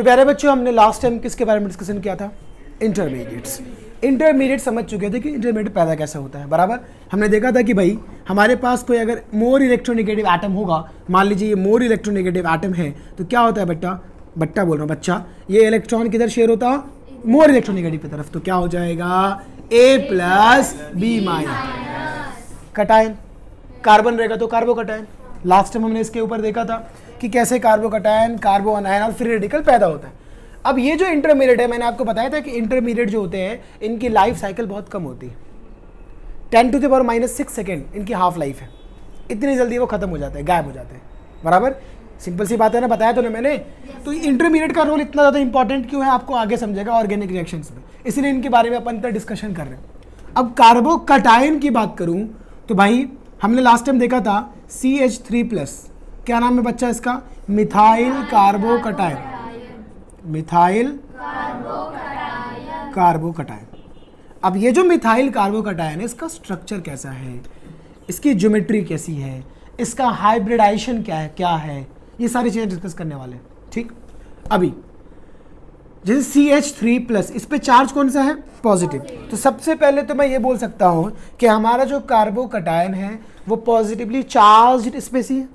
तो प्यारे बच्चों, हमने लास्ट टाइम किसके बारे में डिस्कशन किया था? इंटरमीडिएट्स। इंटरमीडिएट समझ चुके थे कि इंटरमीडिएट पैदा कैसे होता है, बराबर। हमने देखा था कि भाई हमारे पास कोई अगर मोर इलेक्ट्रोनेगेटिव एटम होगा, मान लीजिए ये मोर इलेक्ट्रोनेगेटिव एटम है, तो क्या होता है बट्टा बोल रहा हूँ बच्चा, ये इलेक्ट्रॉन किधर शेयर होता? मोर इलेक्ट्रोनेगेटिव की तरफ। तो क्या हो जाएगा? A+B-। कटायन, कार्बन रहेगा तो कार्बोकटायन। लास्ट टाइम हमने इसके ऊपर देखा था कि कैसे कार्बोकटायन, कार्बो अनायन और फ्री रेडिकल पैदा होता है। अब ये जो इंटरमीडिएट है, मैंने आपको बताया था कि इंटरमीडिएट जो होते हैं इनकी लाइफ साइकिल बहुत कम होती है, 10⁻⁻6 सेकेंड इनकी हाफ लाइफ है। इतनी जल्दी वो खत्म हो जाते हैं, गायब हो जाते हैं, बराबर। सिंपल सी बात है ना, बताया तो ना मैंने। तो इंटरमीडिएट का रोल इतना ज़्यादा इंपॉर्टेंट क्यों है, आपको आगे समझेगा ऑर्गेनिक रिएक्शंस में, इसलिए इनके बारे में अपन इतना डिस्कशन कर रहे हैं। अब कार्बोकटायन की बात करूं तो भाई हमने लास्ट टाइम देखा था CH3+, क्या नाम है बच्चा इसका? Methyl carbocation. Methyl carbocation. अब ये जो मिथाइल कार्बोकटायन है, इसका स्ट्रक्चर कैसा है, इसकी ज्योमेट्री कैसी है, इसका हाइब्रिडाइजेशन क्या है, ये सारी चीज़ें डिस्कस करने वाले हैं, ठीक। अभी जैसे CH3+, इस पे चार्ज कौन सा है? पॉजिटिव। तो सबसे पहले तो मैं ये बोल सकता हूँ कि हमारा जो कार्बोकटायन है वो पॉजिटिवली चार्ज्ड स्पेसी है।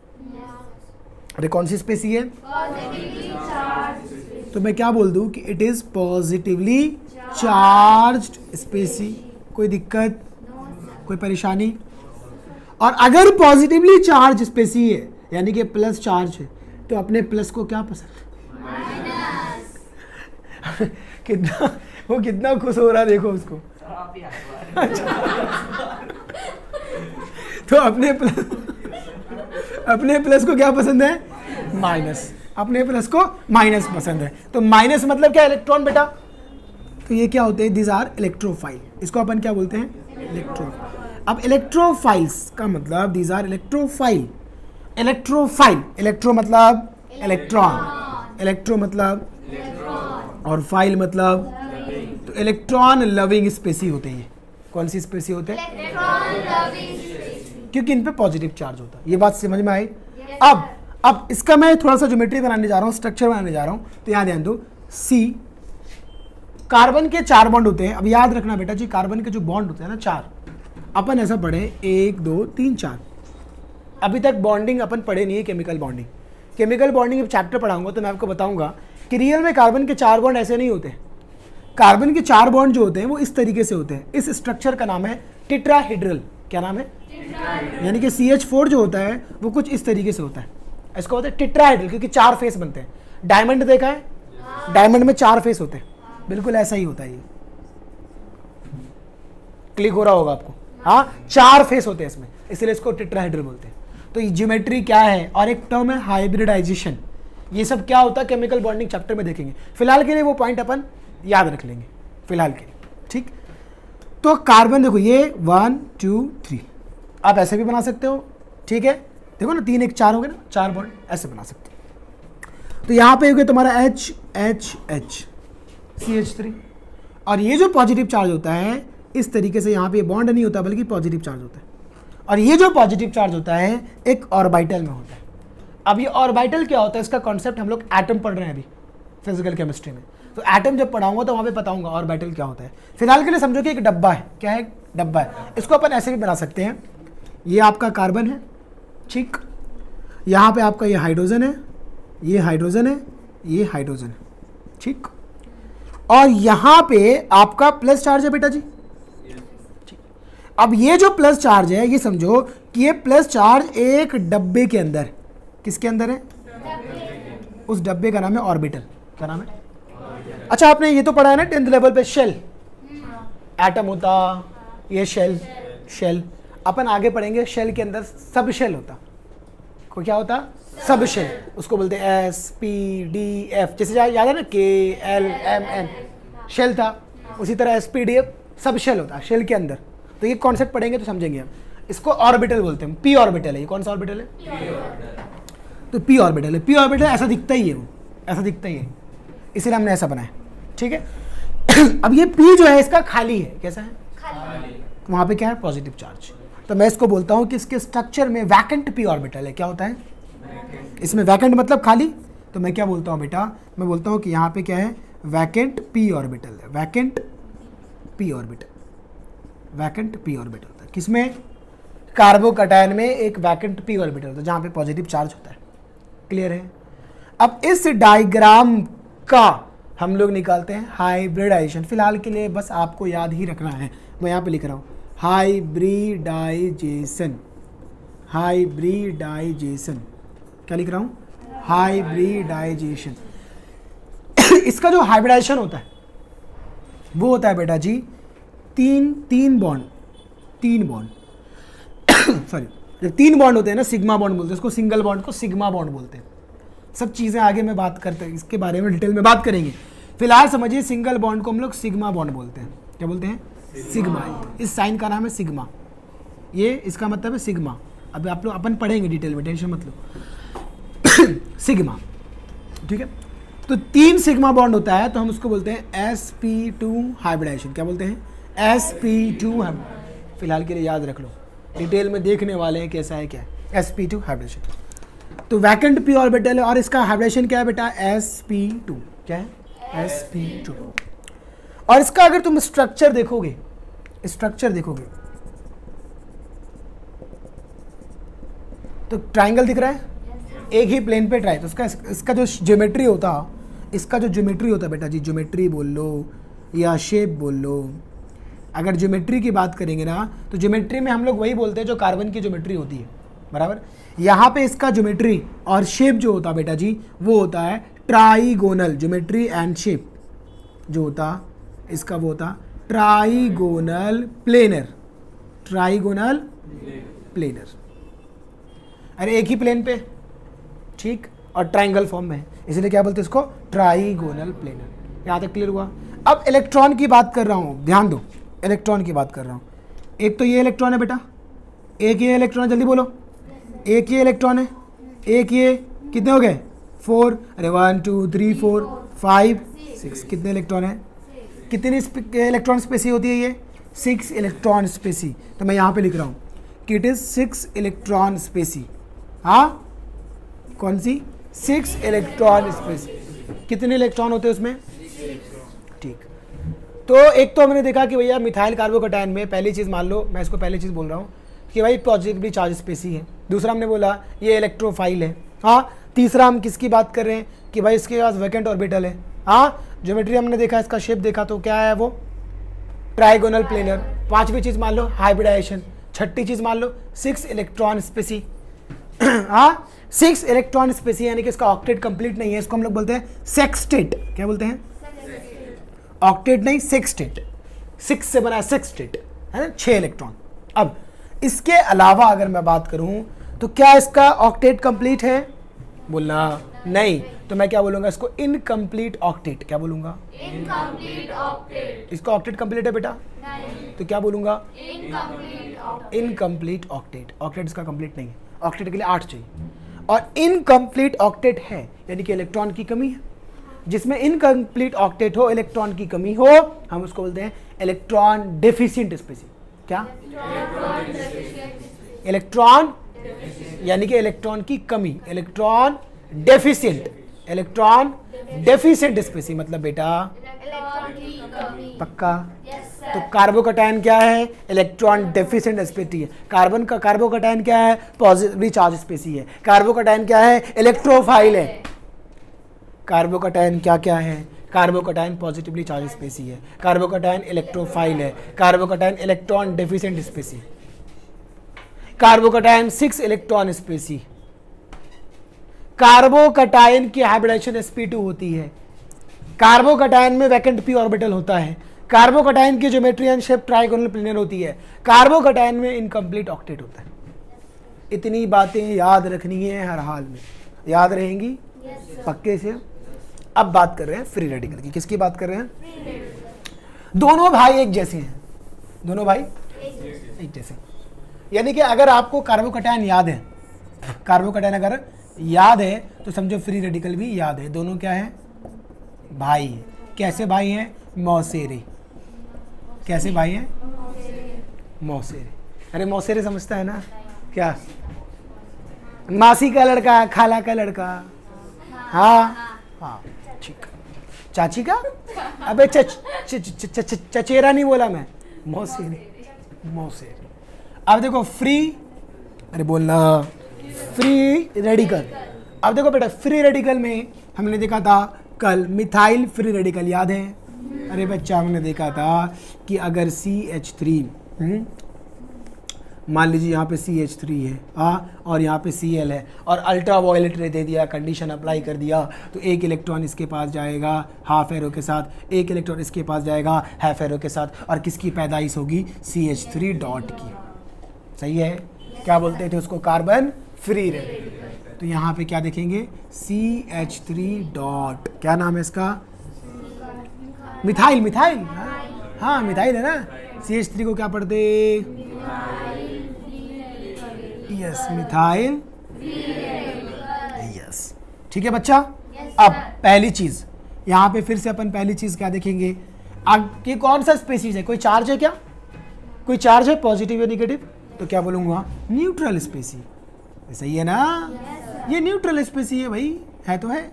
अरे कौन सी स्पेसी है? तो मैं क्या बोल दूँ कि it is positively charged species. कोई दिक्कत, कोई परेशानी? और अगर पॉजिटिवली चार्ज स्पेसी है यानी कि प्लस चार्ज है, तो अपने प्लस को क्या पसंद है? वो कितना खुश हो रहा है, देखो उसको। तो अपने प्लस को क्या पसंद है? माइनस। अपने प्लस को माइनस पसंद है। तो माइनस मतलब क्या? इलेक्ट्रॉन बेटा। तो ये क्या होते हैं? This are electrophile. इसको अपन क्या बोलते हैं? इलेक्ट्रोफाइल। अब इलेक्ट्रोफाइल्स का मतलब this are electrophile. Electrophile, electro मतलब इलेक्ट्रॉन, इलेक्ट्रो मतलब और फाइल मतलब, तो इलेक्ट्रॉन लविंग स्पेसी होते हैं। कौन सी स्पेसी होते हैं? इलेक्ट्रॉन लविंग स्पेसी, क्योंकि इन पे पॉजिटिव चार्ज होता है। ये बात समझ में आई? अब इसका मैं थोड़ा सा ज्योमेट्री बनाने जा रहा हूँ, स्ट्रक्चर बनाने जा रहा हूँ। तो यहाँ ध्यान दो, C कार्बन के 4 बॉन्ड होते हैं। अब याद रखना बेटा जी, कार्बन के जो बॉन्ड होते हैं ना 4, अपन ऐसा पढ़े 1 2 3 4। अभी तक बॉन्डिंग अपन पढ़े नहीं है, केमिकल बॉन्डिंग। केमिकल बॉन्डिंग जब चैप्टर पढ़ाऊंगा तो मैं आपको बताऊंगा कि रियल में कार्बन के 4 बॉन्ड ऐसे नहीं होते। कार्बन के 4 बॉन्ड जो होते हैं वो इस तरीके से होते हैं। इस स्ट्रक्चर का नाम है टेट्राहेड्रल। क्या नाम है? यानी कि CH4 जो होता है वो कुछ इस तरीके से होता है। इसको होता है टेट्राहेड्रल, क्योंकि 4 फेस बनते हैं। डायमंड देखा है? डायमंड में 4 फेस होते हैं, बिल्कुल ऐसा ही होता है। ये क्लिक हो रहा होगा आपको? हाँ, 4 फेस होते हैं इसमें, इसलिए इसको टेट्राहेड्रल बोलते हैं। तो ये ज्योमेट्री क्या है? और एक टर्म है हाइब्रिडाइजेशन। ये सब क्या होता है केमिकल बॉन्डिंग चैप्टर में देखेंगे। फिलहाल के लिए वो पॉइंट अपन याद रख लेंगे फिलहाल के लिए, ठीक। तो कार्बन देखो, ये 1 2 3, आप ऐसे भी बना सकते हो, ठीक है। देखो ना 3 1 4 हो गए ना, 4 बॉन्ड ऐसे बना सकते हो। तो यहाँ पे हो गया तुम्हारा H H H CH3। और ये जो पॉजिटिव चार्ज होता है इस तरीके से, यहाँ पे बॉन्ड नहीं होता बल्कि पॉजिटिव चार्ज होता है। और ये जो पॉजिटिव चार्ज होता है एक ऑर्बिटल में होता है। अब ये ऑर्बिटल क्या होता है, इसका कॉन्सेप्ट हम लोग एटम पढ़ रहे हैं अभी फिजिकल केमिस्ट्री में। तो एटम जब पढ़ाऊंगा तो वहाँ पे बताऊंगा ऑर्बिटल क्या होता है। फिलहाल के लिए समझो कि एक डब्बा है। क्या है? डब्बा है। इसको अपन ऐसे भी बना सकते हैं। ये आपका कार्बन है, ठीक। यहाँ पे आपका ये हाइड्रोजन है, ये हाइड्रोजन है, ये हाइड्रोजन है, ठीक। और यहाँ पे आपका प्लस चार्ज है बेटा जी। अब ये जो प्लस चार्ज है, ये समझो कि ये प्लस चार्ज एक डब्बे के अंदर, किसके अंदर है? उस डब्बे का नाम है ऑर्बिटल। क्या नाम है? अच्छा, आपने ये तो पढ़ा है ना 10th लेवल पे, शेल। एटम होता, ये शेल। शेल अपन आगे पढ़ेंगे, शेल के अंदर सब शेल होता। को क्या होता? सब शेल। उसको बोलते हैं SPDF। जैसे याद है ना KLMN, शेल था। उसी तरह SPDF सब शेल होता शेल के अंदर। तो ये कॉन्सेप्ट पढ़ेंगे तो समझेंगे हम। इसको ऑर्बिटल बोलते हैं। P ऑर्बिटल है। ये कौन सा ऑर्बिटल है? तो P ऑर्बिटल है। P ऑर्बिटल ऐसा दिखता ही है, वो ऐसा दिखता ही है, इसीलिए हमने ऐसा बनाया, ठीक है। अब ये P जो है इसका खाली है। कैसा है? खाली। वहाँ पे क्या है? Positive charge. तो मैं इसको बोलता हूँ कि इसके स्ट्रक्चर में वैकेंट P ऑर्बिटल है। क्या होता है इसमें? वैकेंट मतलब खाली। तो मैं क्या बोलता हूँ बेटा, मैं बोलता हूँ कि यहाँ पे क्या है, वैकेंट p ऑर्बिटल है, vacant p orbital, vacant p orbital होता है किसमें, कार्बोकैटायन में एक वैकेंट p ऑर्बिटल होता है जहाँ पे पॉजिटिव चार्ज होता है। क्लियर है। अब इस डायग्राम का हम लोग निकालते हैं हाइब्रिडाइजेशन। फिलहाल के लिए बस आपको याद ही रखना है, मैं यहाँ पे लिख रहा हूँ हाइब्रिडाइजेशन, हाइब्रिडाइजेशन, क्या लिख रहा हूँ, हाइब्रिडाइजेशन। इसका जो हाइब्रिडाइजेशन होता है वो होता है बेटा जी तीन बॉन्ड सॉरी, जब 3 बॉन्ड होते हैं ना, सिग्मा बॉन्ड बोलते हैं उसको, सिंगल बॉन्ड को सिग्मा बॉन्ड बोलते हैं। सब चीज़ें आगे में बात करते हैं, इसके बारे में डिटेल में बात करेंगे। फिलहाल समझिए सिंगल बॉन्ड को हम लोग सिग्मा बॉन्ड बोलते हैं। क्या बोलते हैं, सिग्मा। इस साइन का नाम है सिग्मा, ये इसका मतलब है सिग्मा। अब आप लोग अपन पढ़ेंगे डिटेल में, टेंशन मत लो। सिग्मा, ठीक है। तो 3 सिग्मा बॉन्ड होता है तो हम उसको बोलते हैं sp2 हाइब्रिडाइजेशन। क्या बोलते हैं, sp2। फिलहाल के लिए याद रख लो, डिटेल में देखने वाले हैं कैसा है क्या है, sp2 हाइब्रिडेशन। तो वैकेंट p ऑर्बिटल है और इसका हाइब्रिडेशन क्या है बेटा, sp2। क्या है, sp2। और इसका अगर तुम स्ट्रक्चर देखोगे, तो ट्राइंगल दिख रहा है, एक ही प्लेन पे ट्राई। तो इसका जो ज्योमेट्री होता, इसका जो ज्योमेट्री होता बेटा जी, ज्योमेट्री बोल लो या शेप बोल लो। अगर ज्योमेट्री की बात करेंगे ना, तो ज्योमेट्री में हम लोग वही बोलते हैं जो कार्बन की ज्योमेट्री होती है, बराबर। यहाँ पे इसका ज्योमेट्री और शेप जो होता बेटा जी, वो होता है ट्राइगोनल। ज्योमेट्री एंड शेप जो होता इसका, वो होता ट्राइगोनल प्लेनर, ट्राइगोनल प्लेनर। अरे एक ही प्लेन पे, ठीक, और ट्राइंगल फॉर्म में है, इसलिए क्या बोलते हैं इसको, ट्राइगोनल प्लेनर। यहाँ तक क्लियर हुआ। अब इलेक्ट्रॉन की बात कर रहा हूँ, ध्यान दो, इलेक्ट्रॉन की बात कर रहा हूँ। एक तो ये इलेक्ट्रॉन है बेटा, एक ये इलेक्ट्रॉन, जल्दी बोलो, एक ये इलेक्ट्रॉन है, एक ये, कितने हो गए, 4। अरे 1 2 3 4 5 6, कितने इलेक्ट्रॉन है, कितनी इलेक्ट्रॉन स्पेसी होती है ये, 6 इलेक्ट्रॉन स्पेसी। तो मैं यहाँ पे लिख रहा हूँ कि इट इज 6 इलेक्ट्रॉन स्पेसी। हाँ, कौन सी, 6 इलेक्ट्रॉन स्पेसी। कितने इलेक्ट्रॉन होते हैं उसमें, ठीक। तो एक तो हमने देखा कि भैया मिथाइल कार्बोकैटायन में पहली चीज़ मान लो, मैं इसको पहली चीज़ बोल रहा हूँ कि भाई पॉजिटिवली चार्ज स्पेसी है। दूसरा हमने बोला ये इलेक्ट्रोफाइल है। हाँ, तीसरा हम किसकी बात कर रहे हैं कि भाई इसके पास वैकेंट ऑर्बिटल है। हाँ, ज्योमेट्री हमने देखा, इसका शेप देखा, तो क्या है वो, ट्राइगोनल प्लेनर। पांचवी चीज़ मान लो हाइब्रिडाइजेशन। छठी चीज़ मान लो 6 इलेक्ट्रॉन स्पेसी। हाँ, 6 इलेक्ट्रॉन स्पेसी यानी कि इसका ऑक्टेट कंप्लीट नहीं है, इसको हम लोग बोलते हैं सेक्सटेट। क्या बोलते हैं, ऑक्टेट नहीं, सेक्सटेट। 6 से बना सेक्सटेट है ना, 6 इलेक्ट्रॉन। अब इसके अलावा अगर मैं बात करूं तो क्या इसका ऑक्टेट कंप्लीट है, बोलना नहीं, तो मैं क्या बोलूंगा इसको, इनकम्प्लीट ऑक्टेट। क्या बोलूंगा, इनकम्प्लीट ऑक्टेट। इसका ऑक्टेट कंप्लीट है बेटा, नहीं, तो क्या बोलूंगा, इनकम्प्लीट ऑक्टेट। ऑक्टेट इसका कंप्लीट नहीं है, ऑक्टेट के लिए 8 चाहिए। और इनकम्प्लीट ऑक्टेट है यानी कि इलेक्ट्रॉन की कमी है। जिसमें इनकम्प्लीट ऑक्टेट हो, इलेक्ट्रॉन की कमी हो, हम उसको बोलते हैं इलेक्ट्रॉन डेफिशिएंट स्पेसी। क्या, इलेक्ट्रॉन यानी कि इलेक्ट्रॉन की कमी, electron deficient, electron deficient species मतलब बेटा पक्का। तो कार्बोकैटायन क्या है, इलेक्ट्रॉन डेफिशिएंट स्पेसी है। कार्बन का कार्बोकैटायन क्या है, पॉजिटिवली चार्ज स्पेसी है। कार्बोकैटायन क्या है, इलेक्ट्रोफाइल है। कार्बोकैटायन क्या क्या है, कार्बोकैटायन पॉजिटिवली चार्ज स्पेसी है, कार्बोकैटायन इलेक्ट्रोफाइल है, carbocation electron deficient species, carbocation 6 electron species. Carbocation की हाइब्रिडाइजेशन sp2 होती है। कार्बोकैटायन में वैकेंट p ऑर्बिटल होता है। कार्बोकैटायन की geometry and shape trigonal planar होती है। कार्बोकैटायन में इनकम्प्लीट ऑक्टेट होता है। इतनी बातें याद रखनी है, हर हाल में याद रहेंगी पक्के से। अब बात कर रहे हैं फ्री रेडिकल की। किसकी बात कर रहे हैं, दोनों भाई एक जैसे हैं, दोनों भाई एक जैसे। यानी कि अगर आपको कार्बोकैटायन याद है, कार्बोकैटायन अगर याद है तो समझो फ्री रेडिकल भी याद है। दोनों क्या है, भाई है। कैसे भाई हैं, मौसेरे। कैसे भाई हैं, मौसेरे। अरे मौसेरे समझता है ना, क्या, मासी का लड़का, खाला का लड़का। हाँ हाँ ठीक। चाची का, अबे चचेरा नहीं बोला मैं, मौसेर। अब देखो फ्री, अरे बोलना फ्री रेडिकल। अब देखो बेटा फ्री रेडिकल में हमने देखा था कल मिथाइल फ्री रेडिकल, याद है? अरे बच्चा हमने देखा था कि अगर CH3 मान लीजिए यहाँ पे CH3 है और यहाँ पे Cl है और अल्ट्रा वायलेट रे दे दिया, कंडीशन अप्लाई कर दिया, तो एक इलेक्ट्रॉन इसके पास जाएगा हाफ एरो के साथ, एक इलेक्ट्रॉन इसके पास जाएगा हाफ एरो के साथ, और किसकी पैदाइश होगी? CH3 डॉट की। सही है? क्या बोलते थे उसको? Carbon free radical. तो यहाँ पे क्या देखेंगे? CH3 डॉट, क्या नाम है इसका? मिथाइल। मिथाइल, हाँ मिथाइल है ना। CH3 को क्या पढ़ते? Yes, methyl. यस, ठीक है बच्चा। अब पहली चीज यहाँ पे फिर से अपन पहली चीज क्या देखेंगे? अब ये कौन सा स्पेसीज है? कोई चार्ज है क्या? कोई चार्ज है पॉजिटिव या निगेटिव? तो क्या बोलूंगा? Neutral species. सही है ना? ये न्यूट्रल स्पेसी है भाई, है तो है।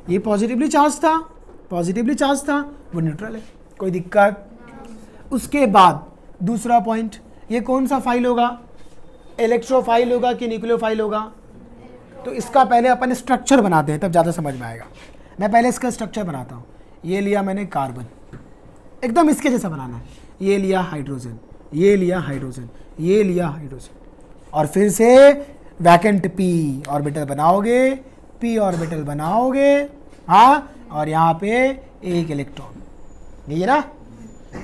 ये पॉजिटिवली चार्ज था, पॉजिटिवली चार्ज था, वो न्यूट्रल है, कोई दिक्कत? उसके बाद दूसरा पॉइंट, ये कौन सा फाइल होगा? इलेक्ट्रोफाइल होगा कि न्यूक्लियोफाइल होगा? तो इसका पहले अपन स्ट्रक्चर बनाते हैं, तब ज़्यादा समझ में आएगा। मैं पहले इसका स्ट्रक्चर बनाता हूँ। ये लिया मैंने कार्बन, एकदम इसके जैसा बनाना है। ये लिया हाइड्रोजन, ये लिया हाइड्रोजन, ये लिया हाइड्रोजन, और फिर से वैकेंट p ऑर्बिटल बनाओगे, p ऑर्बिटल बनाओगे, हाँ, और यहाँ पे एक इलेक्ट्रॉन। ये ना,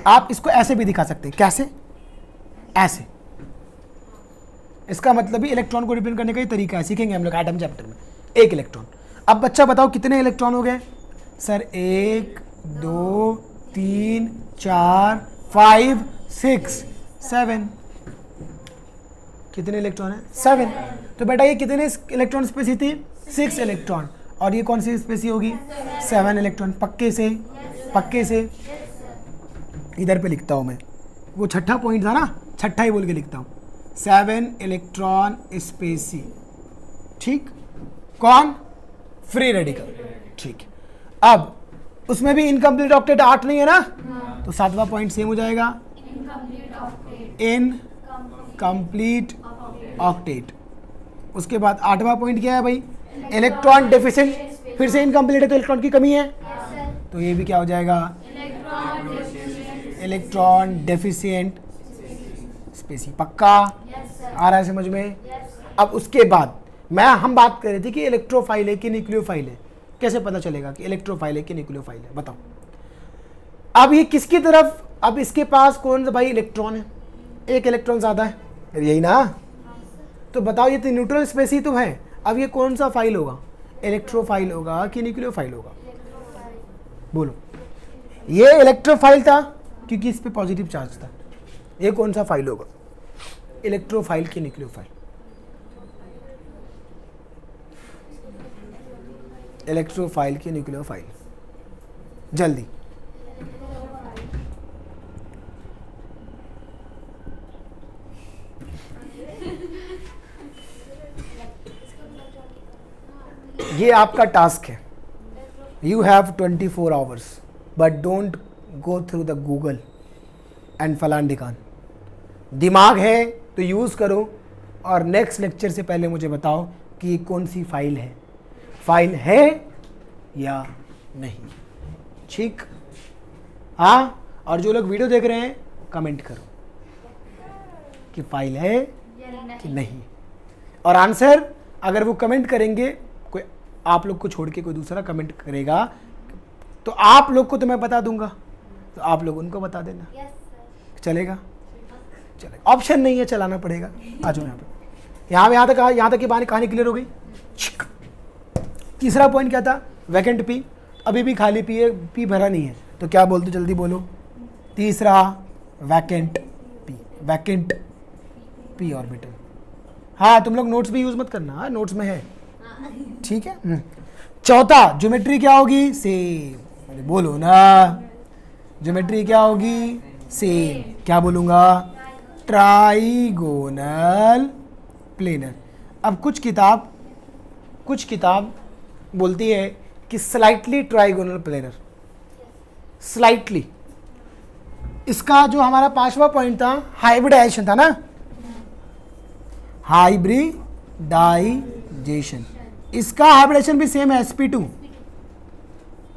आप इसको ऐसे भी दिखा सकते हैं। कैसे? ऐसे। इसका मतलब भी इलेक्ट्रॉन को रिप्रेजेंट करने का ही तरीका है, सीखेंगे हम लोग एटम चैप्टर में। एक इलेक्ट्रॉन। अब बच्चा बताओ कितने इलेक्ट्रॉन हो गए? सर 1 2 3 4 5 6 7। कितने इलेक्ट्रॉन है? 7। तो बेटा ये कितने इलेक्ट्रॉन स्पेसी थी? 6 इलेक्ट्रॉन। और ये कौन सी स्पेसी होगी? 7 इलेक्ट्रॉन। पक्के से? पक्के से। इधर पे लिखता हूँ मैं, वो छठा पॉइंट था ना, छठा ही बोल के लिखता हूँ। 7 इलेक्ट्रॉन स्पेसी। ठीक? कौन? Free radical. ठीक। अब उसमें भी इनकम्प्लीट ऑक्टेट 8 नहीं है ना, तो 7वां पॉइंट सेम हो जाएगा, इनकम्प्लीट ऑक्टेट। उसके बाद 8वां पॉइंट क्या है भाई? Electron deficient. फिर से इनकम्प्लीट है तो इलेक्ट्रॉन की कमी है, तो ये भी क्या हो जाएगा? Electron deficient species. पक्का? आ रहा है समझ में? अब उसके बाद हम बात कर रहे थे कि इलेक्ट्रोफाइल है कि न्यूक्लियोफाइल है। कैसे पता चलेगा कि इलेक्ट्रोफाइल है कि न्यूक्लियोफाइल है? बताओ। अब ये किसकी तरफ? अब इसके पास कौन सा भाई इलेक्ट्रॉन है? एक इलेक्ट्रॉन ज्यादा है, यही ना? तो बताओ, ये तो न्यूट्रल स्पेस ही तो है। अब ये कौन सा फाइल होगा? इलेक्ट्रोफाइल होगा कि न्यूक्लियोफाइल होगा? बोलो। ये इलेक्ट्रोफाइल था क्योंकि इस पे पॉजिटिव चार्ज था। ये कौन सा फाइल होगा? इलेक्ट्रोफाइल की न्यूक्लियोफाइल? इलेक्ट्रोफाइल की न्यूक्लियोफाइल? जल्दी। ये आपका टास्क है। You have 24 hours, but don't go through the Google and फलान ढिकान। दिमाग है तो यूज़ करो, और नेक्स्ट लेक्चर से पहले मुझे बताओ कि कौन सी फाइल है, फाइल है या नहीं। ठीक? हाँ, और जो लोग वीडियो देख रहे हैं कमेंट करो कि फाइल है कि नहीं, और आंसर अगर वो कमेंट करेंगे, कोई आप लोग को छोड़ के कोई दूसरा कमेंट करेगा तो आप लोग को तो मैं बता दूंगा, तो आप लोग उनको बता देना। चलेगा? चलेगा। ऑप्शन नहीं है, चलाना पड़ेगा। आ जाओ यहाँ तक की कहानी क्लियर हो गई। तीसरा पॉइंट क्या था? Vacant P. अभी भी खाली पी है, पी भरा नहीं है, तो क्या बोलते? जल्दी बोलो। तीसरा vacant P, vacant P orbital. हाँ, तुम लोग नोट्स भी यूज मत करना, हाँ नोट्स में है, ठीक है। चौथा, ज्योमेट्री क्या होगी? सेम। अरे बोलो ना, ज्योमेट्री क्या होगी? सेम। क्या बोलूंगा? Trigonal planar. अब कुछ किताब बोलती है कि स्लाइटली ट्राइगोनल प्लेनर, स्लाइटली। इसका जो हमारा 5वां पॉइंट था हाइब्रिडाइजेशन था ना, हाइब्रिडाइजेशन, इसका हाइब्रिडाइजेशन भी सेम है sp2,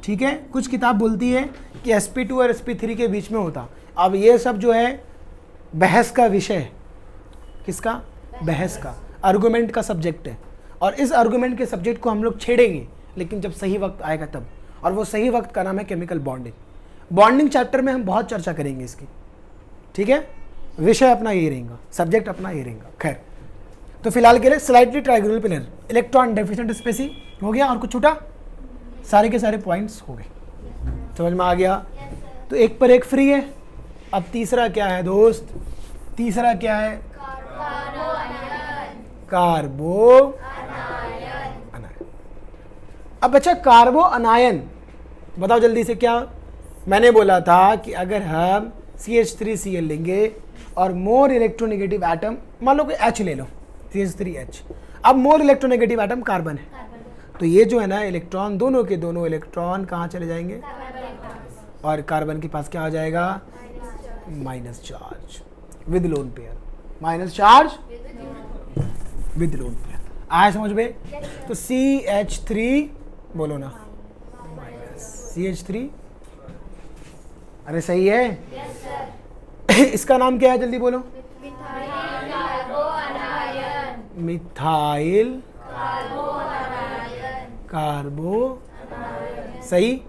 ठीक है। कुछ किताब बोलती है कि sp2 और sp3 के बीच में होता। अब ये सब जो है बहस का विषय है, किसका? बहस का, आर्गुमेंट का सब्जेक्ट है, और इस आर्गुमेंट के सब्जेक्ट को हम लोग छेड़ेंगे, लेकिन जब सही वक्त आएगा तब, और वो सही वक्त का नाम है केमिकल बॉन्डिंग। बॉन्डिंग चैप्टर में हम बहुत चर्चा करेंगे इसकी, ठीक है। विषय अपना ये रहेगा, सब्जेक्ट अपना ये रहेगा। खैर, तो फिलहाल के लिए slightly trigonal planar, electron deficient species हो गया, और कुछ छूटा? सारे के सारे पॉइंट्स हो गए, समझ में आ गया। तो एक पर एक फ्री है। अब तीसरा क्या है दोस्त? तीसरा क्या है? कार्बो अनायन। अब बच्चा कार्बो अनायन बताओ जल्दी से, क्या मैंने बोला था कि अगर हम CH3Cl लेंगे और मोर इलेक्ट्रोनेगेटिव एटम, मान लो कि H ले लो, CH3H, अब मोर इलेक्ट्रोनेगेटिव एटम कार्बन है, तो ये जो है ना इलेक्ट्रॉन, दोनों के दोनों इलेक्ट्रॉन कहाँ चले जाएंगे? और कार्बन के पास क्या हो जाएगा? Minus charge with lone pair, minus charge with lone pair. आया समझ में? तो CH3 बोलो ना, CH3, अरे सही है। इसका नाम क्या है जल्दी बोलो? मिथाइल कार्बो, सही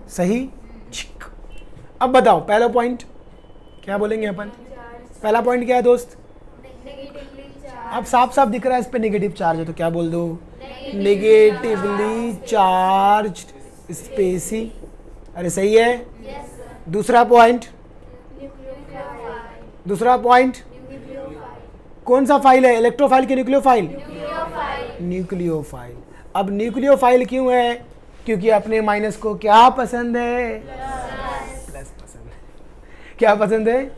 सही। अब बताओ पहला पॉइंट क्या बोलेंगे अपन? पहला पॉइंट क्या है दोस्त? अब साफ साफ दिख रहा है इस पे नेगेटिव चार्ज है, तो क्या बोल दो? Negatively charge species. अरे सही है। दूसरा पॉइंट, दूसरा पॉइंट कौन सा फाइल है? इलेक्ट्रोफाइल की न्यूक्लियोफाइल? न्यूक्लियोफाइल। अब न्यूक्लियोफाइल क्यों है? क्योंकि अपने माइनस को क्या पसंद है? प्लस पसंद है। क्या पसंद है?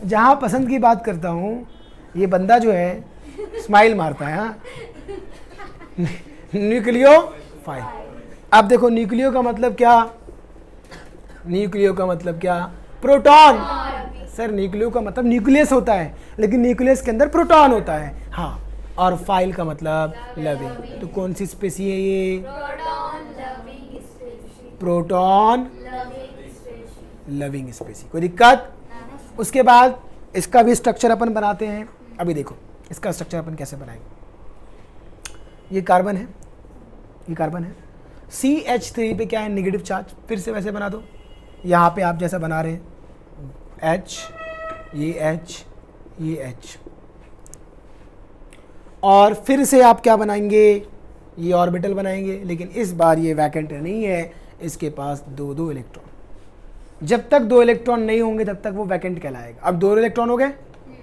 जहां पसंद की बात करता हूं, ये बंदा जो है स्माइल मारता है। हाँ, न्यूक्लियोफाइल। अब देखो न्यूक्लियो का मतलब क्या? न्यूक्लियो का मतलब क्या? प्रोटॉन। सर न्यूक्लियो का मतलब न्यूक्लियस होता है, लेकिन न्यूक्लियस के अंदर प्रोटॉन होता है। हाँ, और फाइल का मतलब लविंग। तो कौन सी स्पेसी है ये? Proton loving species. कोई दिक्कत? उसके बाद इसका भी स्ट्रक्चर अपन बनाते हैं। अभी देखो इसका स्ट्रक्चर अपन कैसे बनाएंगे। ये कार्बन है, ये कार्बन है। CH3 पे क्या है? Negative charge. फिर से वैसे बना दो, यहाँ पे आप जैसा बना रहे हैं, H, ये H, ये H। और फिर से आप क्या बनाएंगे? ये ऑर्बिटल बनाएंगे, लेकिन इस बार ये वैकेंट नहीं है, इसके पास दो दो इलेक्ट्रॉन। जब तक दो इलेक्ट्रॉन नहीं होंगे तब तक वो वैकेंट कहलाएगा। अब दो इलेक्ट्रॉन हो गए,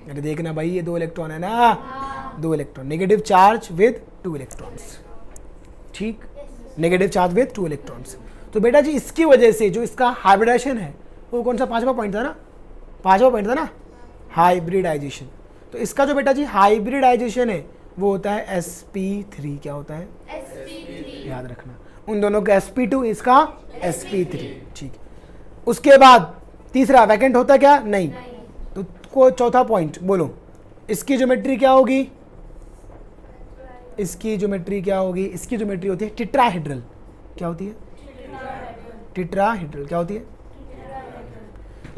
अरे देखना भाई ये दो इलेक्ट्रॉन है ना, दो electron, negative charge with 2 electrons. ठीक, नेगेटिव चार्ज विद 2 इलेक्ट्रॉन्स। तो बेटा जी इसकी वजह से जो इसका हाइब्रिडाइजेशन है, वो कौन सा 5वां पॉइंट था ना? 5वां पॉइंट था ना, हाइब्रिडाइजेशन। तो इसका जो बेटा जी हाइब्रिडाइजेशन है वो होता है sp3। क्या होता है? sp3। याद रखना, उन दोनों का sp2, इसका sp3। ठीक, उसके बाद तीसरा वैकेंट होता क्या? नहीं। तो को चौथा पॉइंट बोलो, इसकी ज्योमेट्री क्या होगी? इसकी ज्योमेट्री क्या होगी? इसकी ज्योमेट्री होती है टेट्राहेड्रल। क्या होती है? टेट्राहेड्रल। क्या होती है?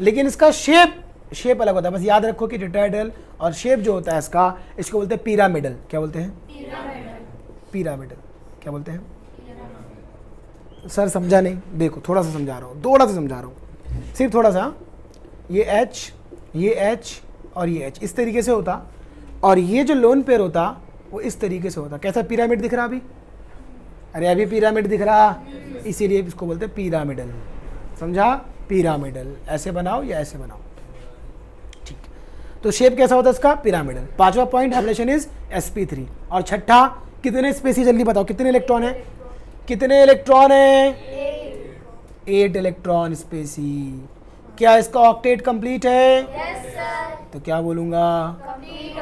लेकिन इसका शेप अलग होता है। बस याद रखो कि टेट्राहेड्रल और शेप जो होता है इसका, इसको बोलते हैं पिरामिडल। क्या बोलते हैं? पिरामिडल। क्या बोलते हैं? सर समझा नहीं, देखो थोड़ा सा समझा रहा हूँ, थोड़ा सा समझा रहा हूँ, सिर्फ थोड़ा सा। ये H, ये H और ये H इस तरीके से होता, और ये जो लोन पेयर होता वो इस तरीके से होता। कैसा पिरामिड दिख रहा अभी? अरे अभी पिरामिड दिख रहा, इसीलिए इसको बोलते हैं पिरामिडल। समझा? पिरामिडल। ऐसे बनाओ या ऐसे बनाओ। ठीक, तो शेप कैसा होता है इसका? पिरामिडल। 5वां पॉइंट हाइब्रिडेशन इज sp3। और छठा, कितने स्पेसी जल्दी बताओ, कितने इलेक्ट्रॉन है? कितने इलेक्ट्रॉन है? 8 इलेक्ट्रॉन स्पेसी। क्या इसका ऑक्टेट कंप्लीट है? yes, sir. तो क्या बोलूंगा? Complete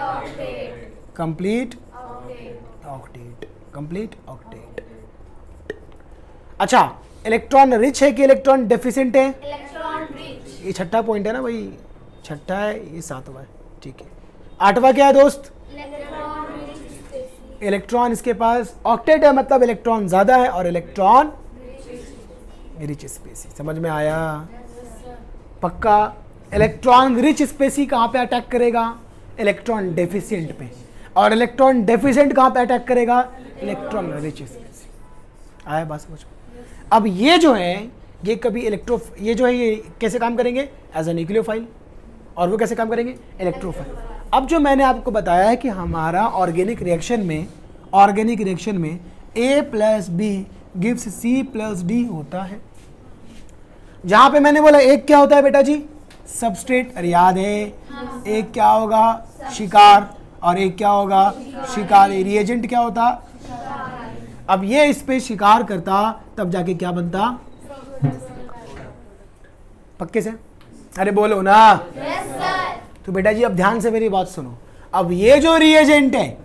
octet. Complete octet. अच्छा, इलेक्ट्रॉन रिच है कि इलेक्ट्रॉन डेफिशिएंट है? Electron rich. ये छठा पॉइंट है ना भाई, छठा है, ये सातवां है, ठीक है। आठवां क्या है दोस्त? Electron rich Spacey. इलेक्ट्रॉन इसके पास ऑक्टेट है, मतलब इलेक्ट्रॉन ज्यादा है, और इलेक्ट्रॉन रिच स्पेसी। समझ में आया? पक्का। इलेक्ट्रॉन रिच स्पेसी कहाँ पे अटैक करेगा? इलेक्ट्रॉन डेफिशिएंट पे। और इलेक्ट्रॉन डेफिशिएंट कहाँ पे अटैक करेगा? Electron rich species. आया बात समझ में? अब ये जो है, ये कभी ये जो है ये कैसे काम करेंगे? As a nucleophile. और वो कैसे काम करेंगे? इलेक्ट्रोफाइल। अब जो मैंने आपको बताया है कि हमारा ऑर्गेनिक रिएक्शन में A plus B gives C plus D होता है। जहां पे मैंने बोला एक क्या होता है बेटा जी? सबस्ट्रेट। अरे याद है? एक क्या होगा? शिकार। और एक क्या होगा? शिकार। रिएजेंट क्या होता? अब ये इस पे शिकार करता, तब जाके क्या बनता? पक्के से? अरे बोलो ना। Yes sir. तो बेटा जी अब ध्यान से मेरी बात सुनो। अब ये जो रिएजेंट है,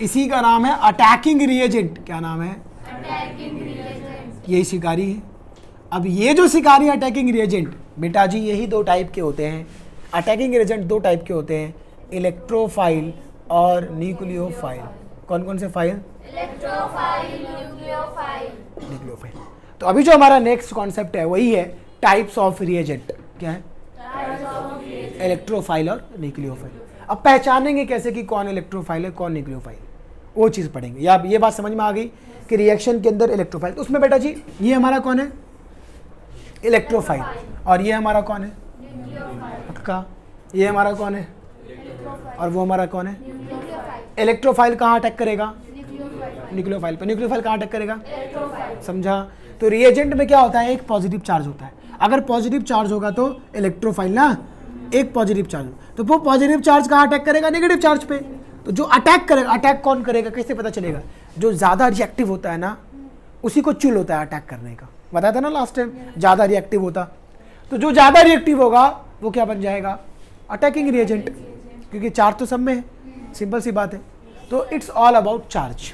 इसी का नाम है अटैकिंग रिएजेंट। क्या नाम है? Attacking reagent. यही शिकारी है। अब ये जो शिकारी अटैकिंग रिएजेंट, बेटा जी यही दो टाइप के होते हैं। अटैकिंग रिएजेंट दो टाइप के होते हैं, इलेक्ट्रोफाइल और न्यूक्लियोफाइल। कौन कौन से फाइल? Electrophile, nucleophile. न्यूक्लियोफाइल। तो अभी जो हमारा नेक्स्ट कॉन्सेप्ट है वही है टाइप्स ऑफ रिएजेंट। क्या है? इलेक्ट्रोफाइल और न्यूक्लियोफाइल। अब पहचानेंगे कैसे कि कौन इलेक्ट्रोफाइल है कौन न्यूक्लियोफाइल, वो चीज़ पढ़ेंगे। या ये बात समझ में आ गई कि रिएक्शन के अंदर इलेक्ट्रोफाइल, तो उसमें बेटा जी ये हमारा कौन है? इलेक्ट्रोफाइल। और ये हमारा कौन है? पक्का। ये हमारा कौन है? और वो हमारा कौन है? इलेक्ट्रोफाइल कहाँ अटैक करेगा? न्यूक्लियोफाइल पे। न्यूक्लियोफाइल कहाँ अटैक करेगा? समझा? तो रिएजेंट में क्या होता है? एक पॉजिटिव चार्ज होता है। अगर पॉजिटिव चार्ज होगा तो इलेक्ट्रोफाइल ना, एक पॉजिटिव चार्ज, तो वो पॉजिटिव चार्ज कहाँ अटैक करेगा? नेगेटिव चार्ज पे। तो जो अटैक करेगा, अटैक कौन करेगा? कैसे पता चलेगा? जो ज़्यादा रिएक्टिव होता है ना, उसी को चुल होता है अटैक करने का। बताया था ना लास्ट टाइम, ज़्यादा रिएक्टिव होता। तो जो ज़्यादा रिएक्टिव होगा वो क्या बन जाएगा? अटैकिंग रिएजेंट, क्योंकि चार्ज तो सब में है। सिंपल सी बात है। तो इट्स ऑल अबाउट चार्ज।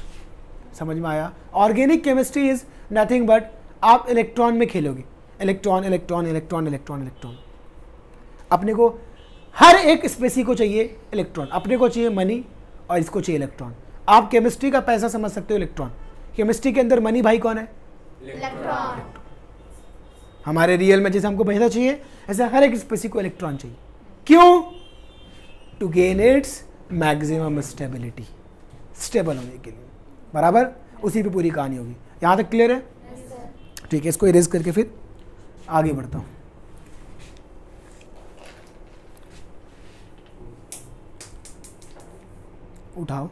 समझ में आया? Organic chemistry is nothing but आप इलेक्ट्रॉन में खेलोगे। Electron electron electron electron electron. अपने को हर एक स्पेसी को चाहिए इलेक्ट्रॉन, अपने को चाहिए मनी और इसको चाहिए इलेक्ट्रॉन। आप केमिस्ट्री का पैसा समझ सकते हो इलेक्ट्रॉन। केमिस्ट्री के अंदर मनी भाई कौन है? इलेक्ट्रॉन। हमारे रियल में जैसे हमको पैसा चाहिए, ऐसे हर एक स्पेसी को इलेक्ट्रॉन चाहिए। क्यों? To gain its maximum stability, stable होने के लिए। बराबर? उसी पे पूरी कहानी होगी। यहाँ तक क्लियर है? ठीक है, इसको इरेज करके फिर आगे बढ़ता हूँ। उठाओ।